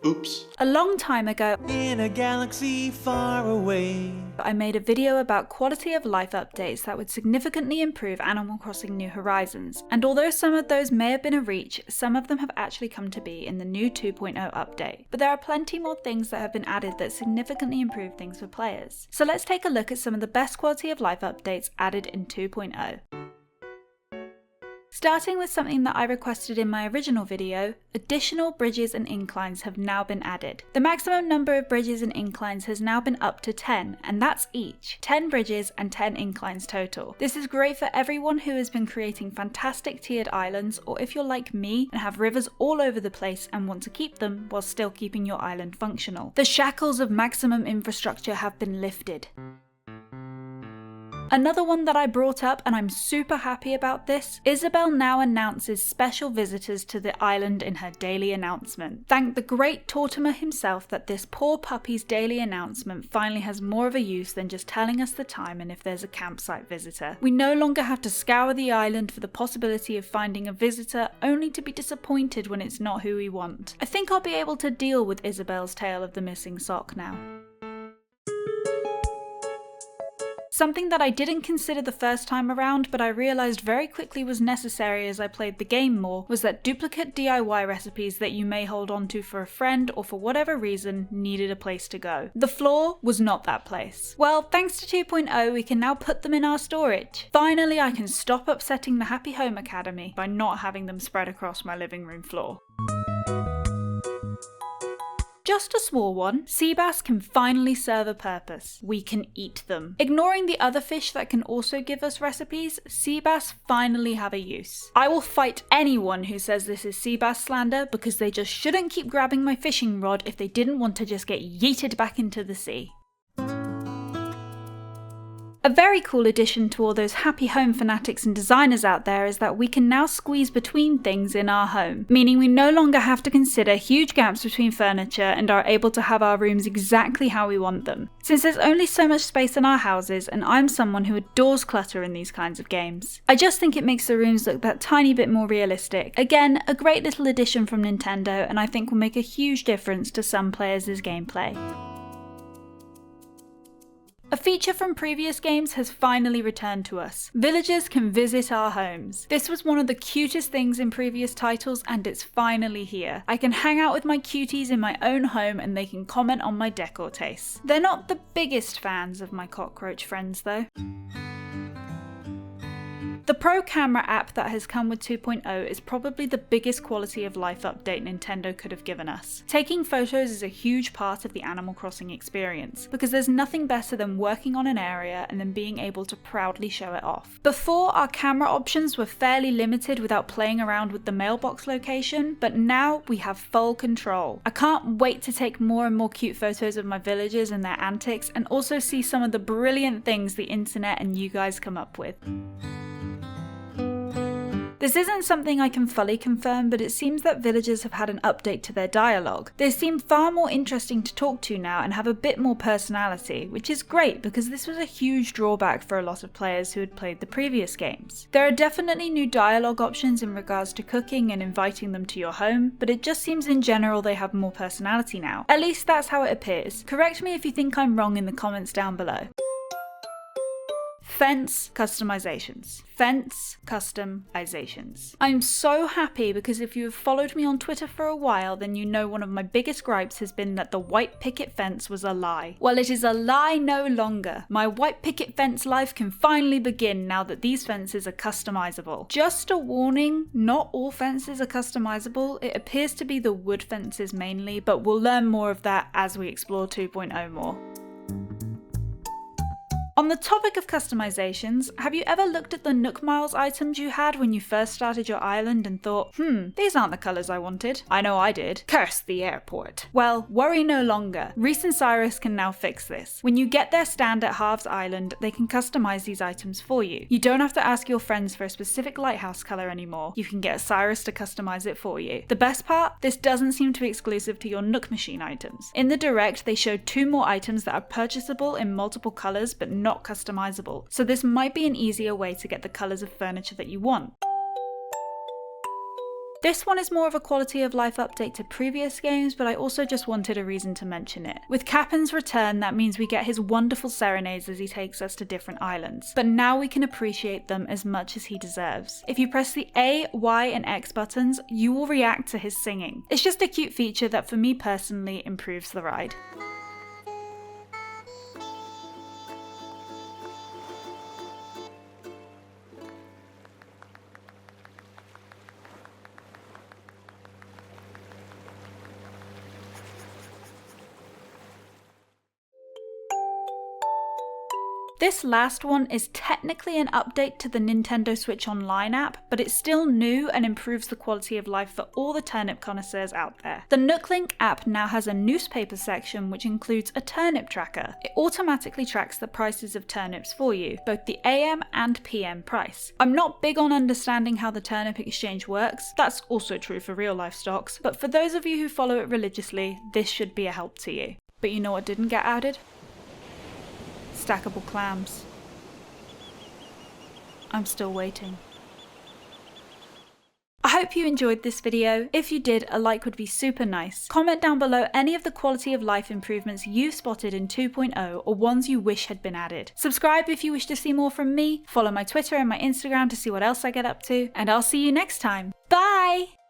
Oops. A long time ago, in a galaxy far away, I made a video about quality of life updates that would significantly improve Animal Crossing New Horizons, and although some of those may have been a reach, some of them have actually come to be in the new 2.0 update. But there are plenty more things that have been added that significantly improve things for players. So let's take a look at some of the best quality of life updates added in 2.0. Starting with something that I requested in my original video, additional bridges and inclines have now been added. The maximum number of bridges and inclines has now been up to 10, and that's each. 10 bridges and 10 inclines total. This is great for everyone who has been creating fantastic tiered islands, or if you're like me and have rivers all over the place and want to keep them while still keeping your island functional. The shackles of maximum infrastructure have been lifted. Another one that I brought up, and I'm super happy about this, Isabelle now announces special visitors to the island in her daily announcement. Thank the great Tortimer himself that this poor puppy's daily announcement finally has more of a use than just telling us the time and if there's a campsite visitor. We no longer have to scour the island for the possibility of finding a visitor, only to be disappointed when it's not who we want. I think I'll be able to deal with Isabelle's tale of the missing sock now. Something that I didn't consider the first time around, but I realised very quickly was necessary as I played the game more, was that duplicate DIY recipes that you may hold on to for a friend or for whatever reason needed a place to go. The floor was not that place. Well, thanks to 2.0 we can now put them in our storage. Finally I can stop upsetting the Happy Home Academy by not having them spread across my living room floor. Just a small one, sea bass can finally serve a purpose. We can eat them. Ignoring the other fish that can also give us recipes, sea bass finally have a use. I will fight anyone who says this is sea bass slander because they just shouldn't keep grabbing my fishing rod if they didn't want to just get yeeted back into the sea. A very cool addition to all those happy home fanatics and designers out there is that we can now squeeze between things in our home, meaning we no longer have to consider huge gaps between furniture and are able to have our rooms exactly how we want them. Since there's only so much space in our houses, and I'm someone who adores clutter in these kinds of games, I just think it makes the rooms look that tiny bit more realistic. Again, a great little addition from Nintendo, and I think will make a huge difference to some players' gameplay. A feature from previous games has finally returned to us. Villagers can visit our homes. This was one of the cutest things in previous titles and it's finally here. I can hang out with my cuties in my own home and they can comment on my decor tastes. They're not the biggest fans of my cockroach friends though. The Pro Camera app that has come with 2.0 is probably the biggest quality of life update Nintendo could have given us. Taking photos is a huge part of the Animal Crossing experience, because there's nothing better than working on an area and then being able to proudly show it off. Before, our camera options were fairly limited without playing around with the mailbox location, but now we have full control. I can't wait to take more and more cute photos of my villagers and their antics, and also see some of the brilliant things the internet and you guys come up with. This isn't something I can fully confirm, but it seems that villagers have had an update to their dialogue. They seem far more interesting to talk to now and have a bit more personality, which is great because this was a huge drawback for a lot of players who had played the previous games. There are definitely new dialogue options in regards to cooking and inviting them to your home, but it just seems in general they have more personality now. At least that's how it appears. Correct me if you think I'm wrong in the comments down below. Fence customizations. Fence customizations. I'm so happy because if you have followed me on Twitter for a while, then you know one of my biggest gripes has been that the white picket fence was a lie. Well, it is a lie no longer. My white picket fence life can finally begin now that these fences are customizable. Just a warning, not all fences are customizable. It appears to be the wood fences mainly, but we'll learn more of that as we explore 2.0 more. On the topic of customizations, have you ever looked at the Nook Miles items you had when you first started your island and thought, these aren't the colours I wanted? I know I did. Curse the airport. Well, worry no longer. Reese and Cyrus can now fix this. When you get their stand at Halves Island, they can customize these items for you. You don't have to ask your friends for a specific lighthouse colour anymore. You can get Cyrus to customize it for you. The best part? This doesn't seem to be exclusive to your Nook Machine items. In the Direct, they showed 2 more items that are purchasable in multiple colours but not customizable, so this might be an easier way to get the colours of furniture that you want. This one is more of a quality of life update to previous games, but I also just wanted a reason to mention it. With Kapp'n's return, that means we get his wonderful serenades as he takes us to different islands, but now we can appreciate them as much as he deserves. If you press the A, Y, and X buttons, you will react to his singing. It's just a cute feature that for me personally improves the ride. This last one is technically an update to the Nintendo Switch Online app, but it's still new and improves the quality of life for all the turnip connoisseurs out there. The Nook Link app now has a newspaper section which includes a turnip tracker. It automatically tracks the prices of turnips for you, both the AM and PM price. I'm not big on understanding how the turnip exchange works, that's also true for real life stocks, but for those of you who follow it religiously, this should be a help to you. But you know what didn't get added? Stackable clams. I'm still waiting. I hope you enjoyed this video. If you did, a like would be super nice. Comment down below any of the quality of life improvements you've spotted in 2.0 or ones you wish had been added. Subscribe if you wish to see more from me, follow my Twitter and my Instagram to see what else I get up to, and I'll see you next time. Bye!